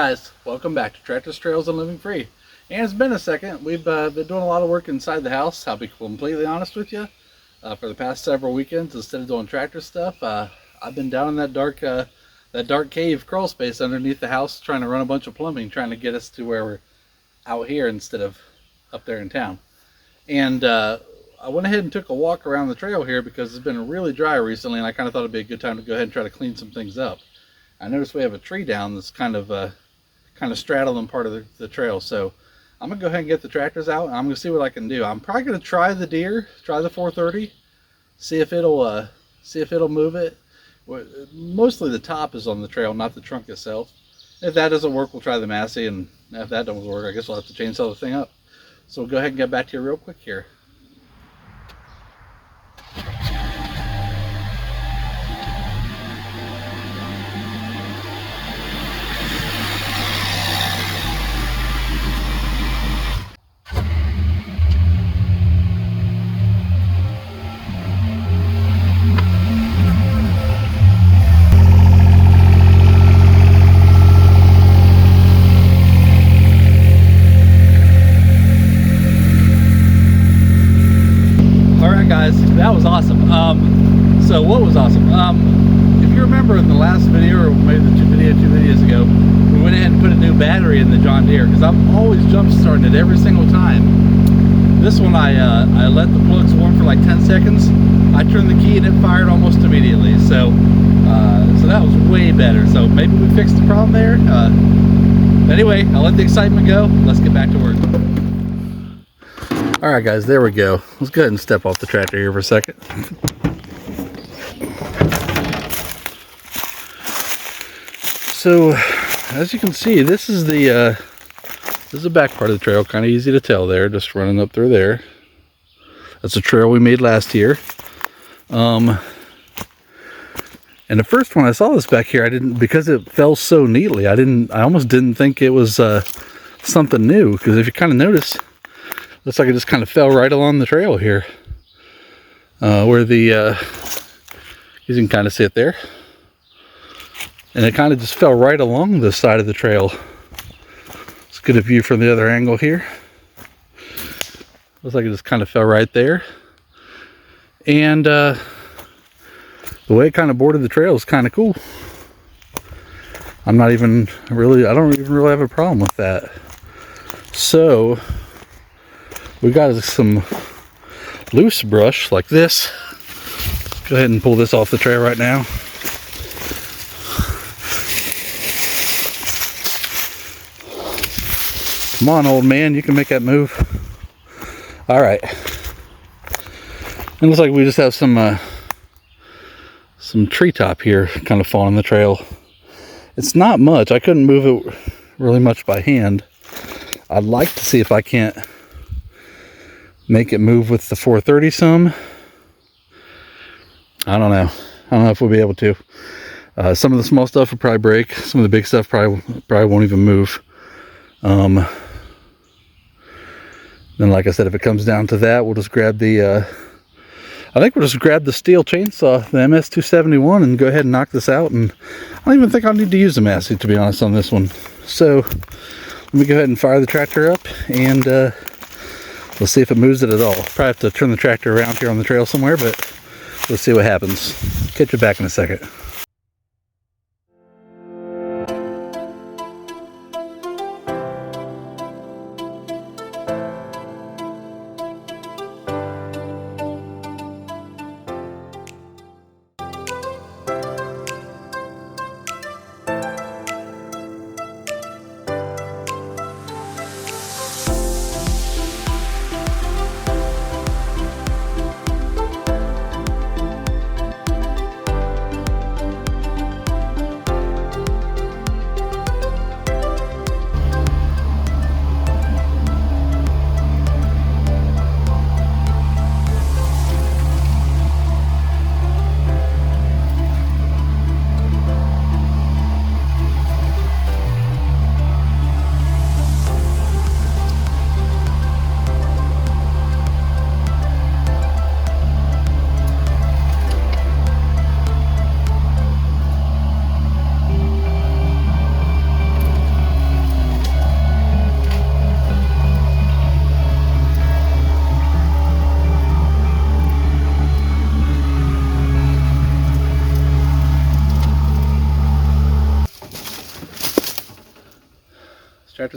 guys, welcome back to Tractors, Trails, and Living Free. And it's been a second. We've been doing a lot of work inside the house. I'll be completely honest with you. For the past several weekends, instead of doing tractor stuff, I've been down in that dark cave crawl space underneath the house, trying to run a bunch of plumbing, trying to get us to where we're out here instead of up there in town. And I went ahead and took a walk around the trail here because it's been really dry recently, and I kind of thought it'd be a good time to go ahead and try to clean some things up. I noticed we have a tree down that's kind of straddling part of the trail, so I'm gonna go ahead and get the tractors out, and I'm gonna see what I can do. I'm probably gonna try the DEERE, try the 430, see if it'll move it. Mostly the top is on the trail, not the trunk itself. If that doesn't work, we'll try the Massey, and if that doesn't work, I guess we'll have to chainsaw the thing up. So we'll go ahead and get back to you real quick here. Guys, that was awesome. So what was awesome? If you remember in the last video, or maybe two videos ago, we went ahead and put a new battery in the John Deere because I'm always jump starting it every single time. This one I let the plugs warm for like 10 seconds. I turned the key and it fired almost immediately. So that was way better. So maybe we fixed the problem there. Anyway, I'll let the excitement go. Let's get back to work. Alright guys, there we go. Let's go ahead and step off the tractor here for a second. So, as you can see, this is the back part of the trail. Kind of easy to tell there, just running up through there. That's a trail we made last year. And the first one I saw this back here, because it fell so neatly, I almost didn't think it was something new, because if you kind of notice, looks like it just kind of fell right along the trail here, where you can kind of see it there, and it kind of just fell right along the side of the trail. Let's get a view from the other angle here. Looks like it just kind of fell right there, and the way it kind of bordered the trail is kind of cool. I don't even really have a problem with that. So we got some loose brush like this. Go ahead and pull this off the trail right now. Come on, old man, you can make that move. All right. It looks like we just have some treetop here kind of falling the trail. It's not much. I couldn't move it really much by hand. I'd like to see if I can't make it move with the 430 some. I don't know. I don't know if we'll be able to. Some of the small stuff will probably break. Some of the big stuff probably won't even move. Then, like I said, if it comes down to that, we'll just grab the I think we'll just grab the steel chainsaw, the MS-271, and go ahead and knock this out. And I don't even think I'll need to use the Massey, to be honest, on this one. So let me go ahead and fire the tractor up, and we'll see if it moves it at all. Probably have to turn the tractor around here on the trail somewhere, but we'll see what happens. Catch you back in a second.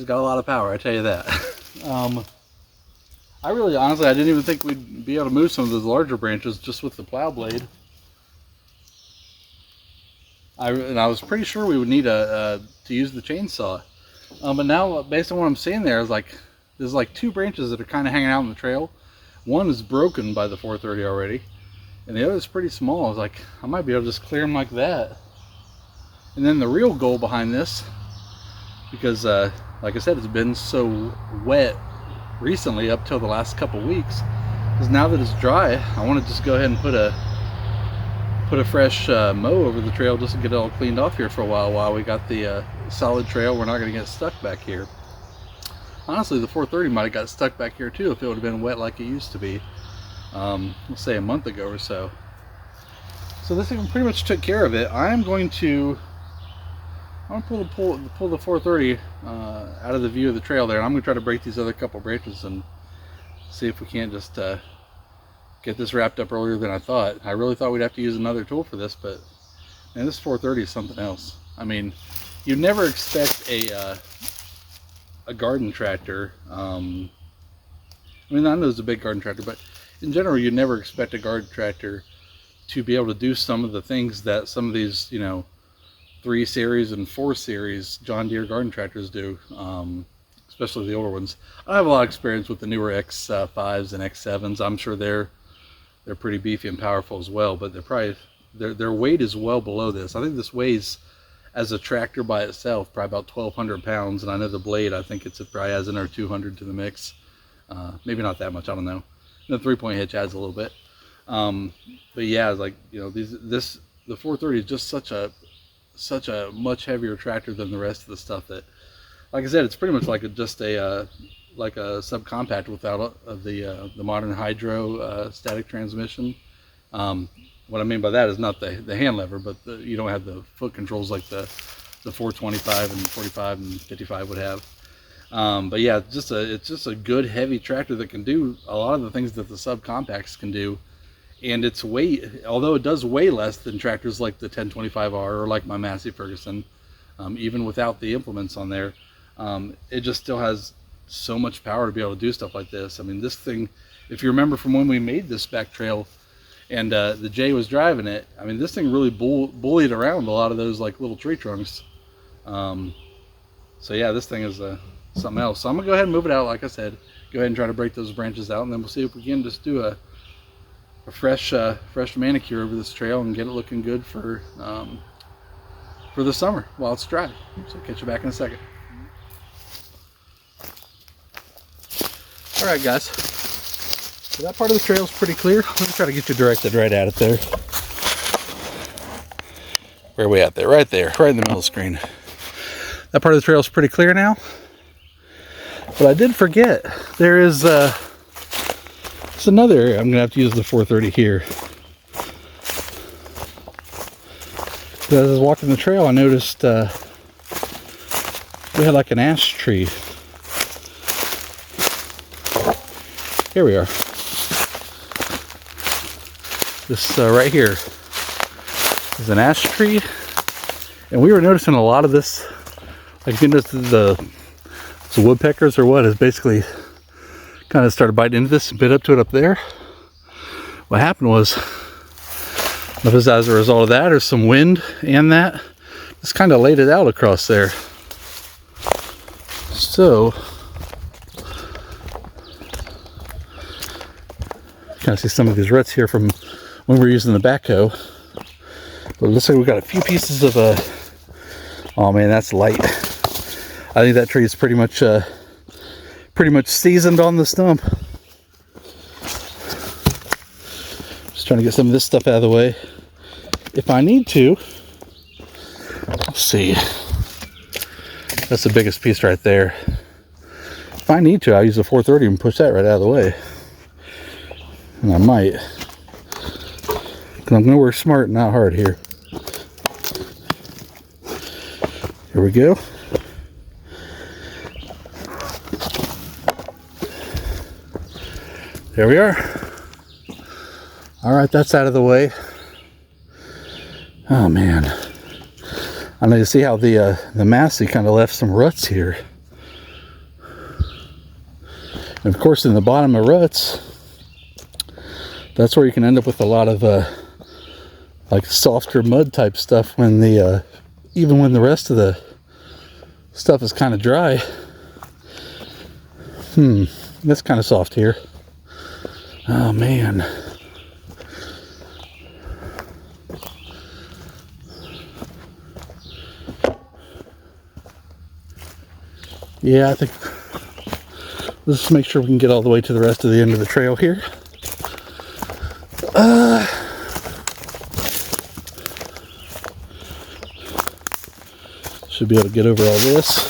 tractor's got a lot of power, I tell you that. I really, honestly, I didn't even think we'd be able to move some of those larger branches just with the plow blade. And I was pretty sure we would need to use the chainsaw. But now, based on what I'm seeing there, there's like 2 branches that are kind of hanging out on the trail. One is broken by the 430 already, and the other is pretty small. I was like, I might be able to just clear them like that. And then the real goal behind this, because like I said, it's been so wet recently up till the last couple weeks, is now that it's dry, I want to just go ahead and put a fresh mow over the trail just to get it all cleaned off here for a while we got the solid trail. We're not going to get stuck back here. Honestly, the 430 might have got stuck back here too if it would have been wet like it used to be, let's say a month ago or so. So this thing pretty much took care of it. I'm going to pull the 430 out of the view of the trail there, and I'm going to try to break these other couple branches and see if we can't just get this wrapped up earlier than I thought. I really thought we'd have to use another tool for this, but man, this 430 is something else. I mean, you'd never expect a garden tractor. I mean, I know it's a big garden tractor, but in general, you'd never expect a garden tractor to be able to do some of the things that some of these, you know, 3 Series and 4 Series John Deere garden tractors do, especially the older ones. I have a lot of experience with the newer X5s and X7s. I'm sure they're pretty beefy and powerful as well, but their weight is well below this. I think this weighs, as a tractor by itself, probably about 1,200 pounds, and I know the blade, I think it probably has another 200 to the mix. Maybe not that much, I don't know. And the 3-point hitch adds a little bit. But yeah, it's like, you know, the 430 is just such a much heavier tractor than the rest of the stuff that, like I said, it's pretty much like just a subcompact without the modern hydro static transmission. What I mean by that is not the hand lever, but you don't have the foot controls like the 425 and 45 and 55 would have. But yeah, it's just a good heavy tractor that can do a lot of the things that the subcompacts can do. And its weight, although it does weigh less than tractors like the 1025R or like my Massey Ferguson, even without the implements on there, it just still has so much power to be able to do stuff like this. I mean, this thing, if you remember from when we made this back trail and the Jay was driving it, I mean, this thing really bullied around a lot of those like little tree trunks. So yeah, this thing is something else. So I'm gonna go ahead and move it out. Like I said, go ahead and try to break those branches out, and then we'll see if we can just do a fresh manicure over this trail and get it looking good for the summer while it's dry. So catch you back in a second. All right, guys. So that part of the trail is pretty clear. Let me try to get you directed right at it there. Where are we at there? Right there, right in the middle of the screen. That part of the trail is pretty clear now. But I did forget, there is it's another area I'm gonna have to use the 430 here. As I was walking the trail, I noticed we had like an ash tree. Here we are. This right here is an ash tree, and we were noticing a lot of this. Like, you notice the woodpeckers or what is basically kind of started biting into this and bit up to it up there. What happened was, if it was as a result of that or some wind and that, just kind of laid it out across there. So kind of see some of these ruts here from when we were using the backhoe. But it looks like we've got a few pieces of oh man, that's light. I think that tree is pretty much seasoned on the stump. Just trying to get some of this stuff out of the way. If I need to, let's see. That's the biggest piece right there. If I need to, I'll use the 430 and push that right out of the way. And I might. Because I'm going to work smart and not hard here. Here we go. There we are. All right, that's out of the way. Oh man, I know you see how the Massey kind of left some ruts here. And of course, in the bottom of ruts, that's where you can end up with a lot of like softer mud type stuff when the even when the rest of the stuff is kind of dry. That's kind of soft here. Oh man. Yeah, I think let's just make sure we can get all the way to the rest of the end of the trail here. Should be able to get over all this.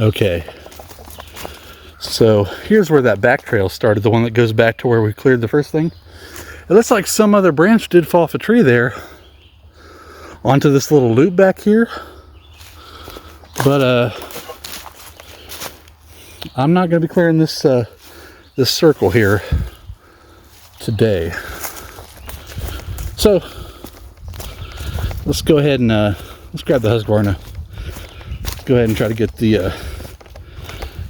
Okay. So here's where that back trail started, the one that goes back to where we cleared the first thing. It looks like some other branch did fall off a tree there onto this little loop back here. But I'm not going to be clearing this this circle here today. So let's go ahead and let's grab the Husqvarna. Let's go ahead and try to get the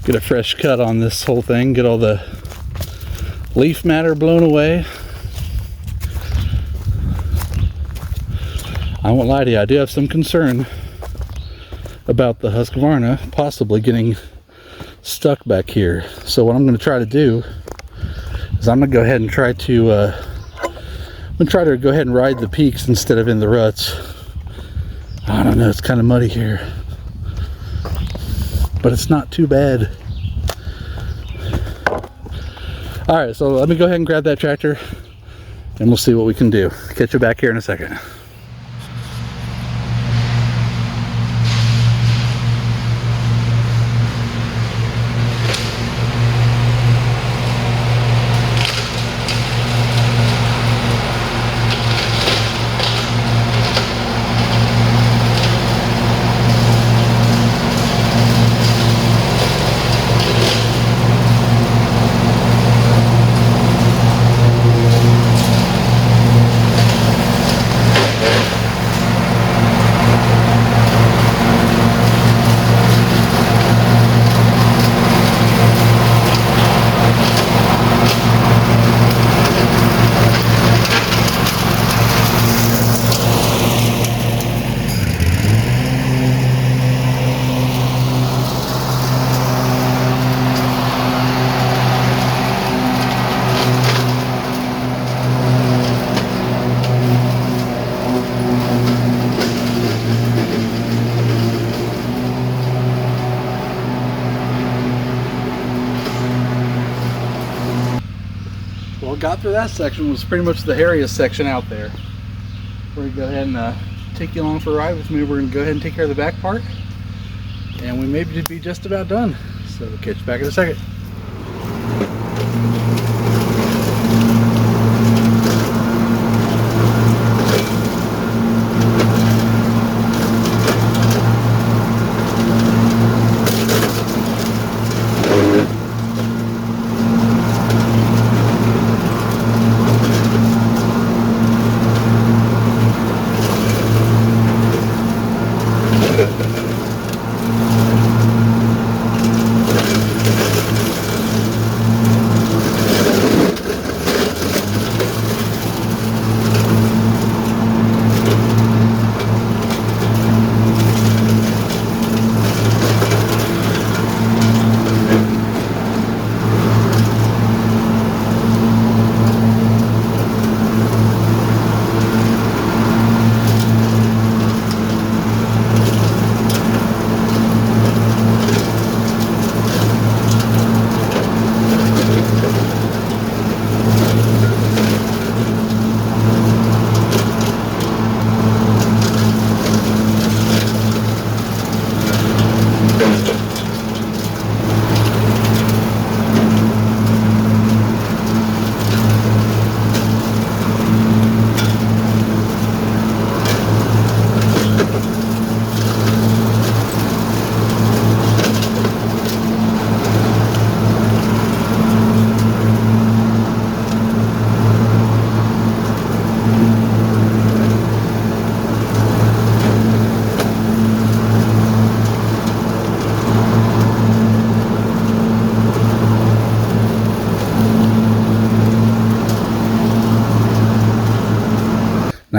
get a fresh cut on this whole thing. Get all the leaf matter blown away. I won't lie to you, I do have some concern about the Husqvarna possibly getting stuck back here. So what I'm going to try to do is I'm going to go ahead and try to go ahead and ride the peaks instead of in the ruts. I don't know, it's kind of muddy here, but it's not too bad. Alright, so let me go ahead and grab that tractor and we'll see what we can do. Catch you back here in a second. Well, got through that section. Was pretty much the hairiest section out there. We're going to go ahead and take you along for a ride with me. We're going to go ahead and take care of the back part, and we may be just about done. So we'll catch you back in a second.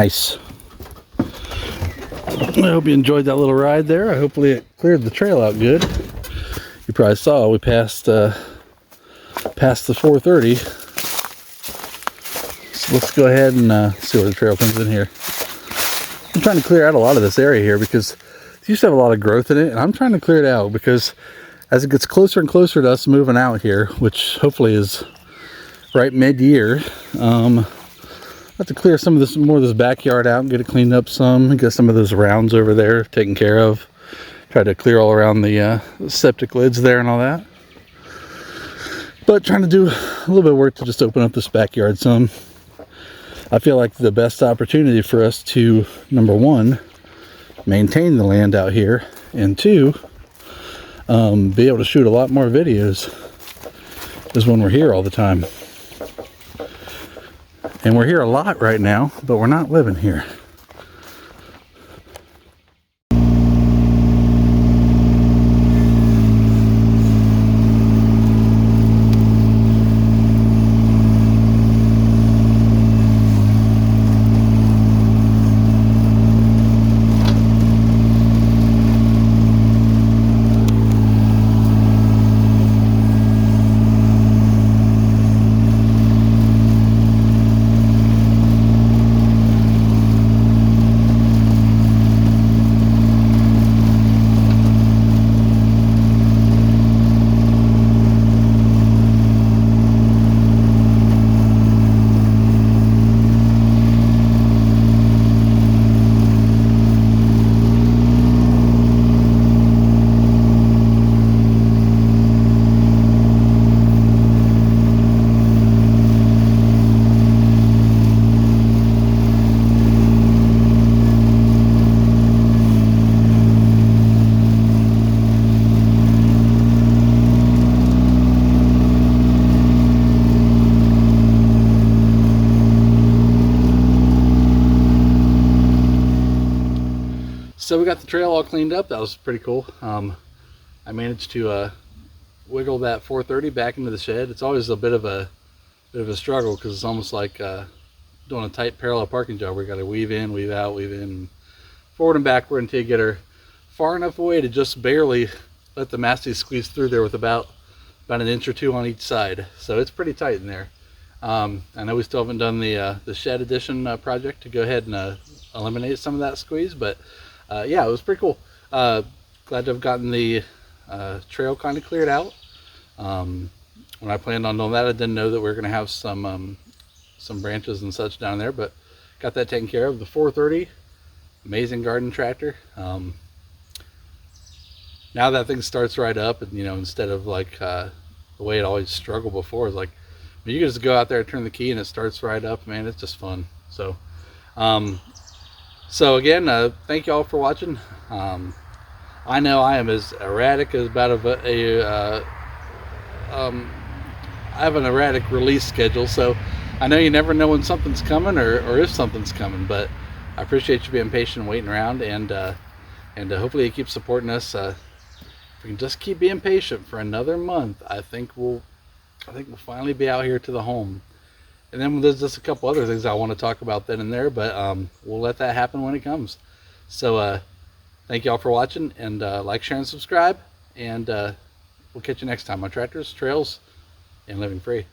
Nice. I hope you enjoyed that little ride there. Hopefully it cleared the trail out good. You probably saw we passed the 430. So let's go ahead and see where the trail comes in here. I'm trying to clear out a lot of this area here because it used to have a lot of growth in it, and I'm trying to clear it out because as it gets closer and closer to us moving out here, which hopefully is right mid-year, I have to clear some of this, more of this backyard out and get it cleaned up some, get some of those rounds over there taken care of. Try to clear all around the septic lids there and all that. But trying to do a little bit of work to just open up this backyard some. I feel like the best opportunity for us to, number one, maintain the land out here, and two, be able to shoot a lot more videos is when we're here all the time. And we're here a lot right now, but we're not living here. So we got the trail all cleaned up. That was pretty cool. I managed to wiggle that 430 back into the shed. It's always a bit of a struggle because it's almost like doing a tight parallel parking job where you got to weave in, weave out, weave in, forward and backward until you get her far enough away to just barely let the masties squeeze through there with about an inch or two on each side. So it's pretty tight in there. I know we still haven't done the shed addition project to go ahead and eliminate some of that squeeze, but yeah, it was pretty cool. Glad to have gotten the trail kind of cleared out. When I planned on doing that, I didn't know that we were going to have some branches and such down there, but got that taken care of. The 430, amazing garden tractor. Now that thing starts right up, and you know, instead of like the way it always struggled before, is like when you just go out there, turn the key, and it starts right up. Man, it's just fun. So so again, thank you all for watching. I know I am as erratic as about I have an erratic release schedule, so I know you never know when something's coming or if something's coming, but I appreciate you being patient and waiting around, and hopefully you keep supporting us. If we can just keep being patient for another month, I think we'll finally be out here to the home. And then there's just a couple other things I want to talk about then and there, but we'll let that happen when it comes. So thank you all for watching, and like, share, and subscribe, and we'll catch you next time on Tractors, Trails, and Living Free.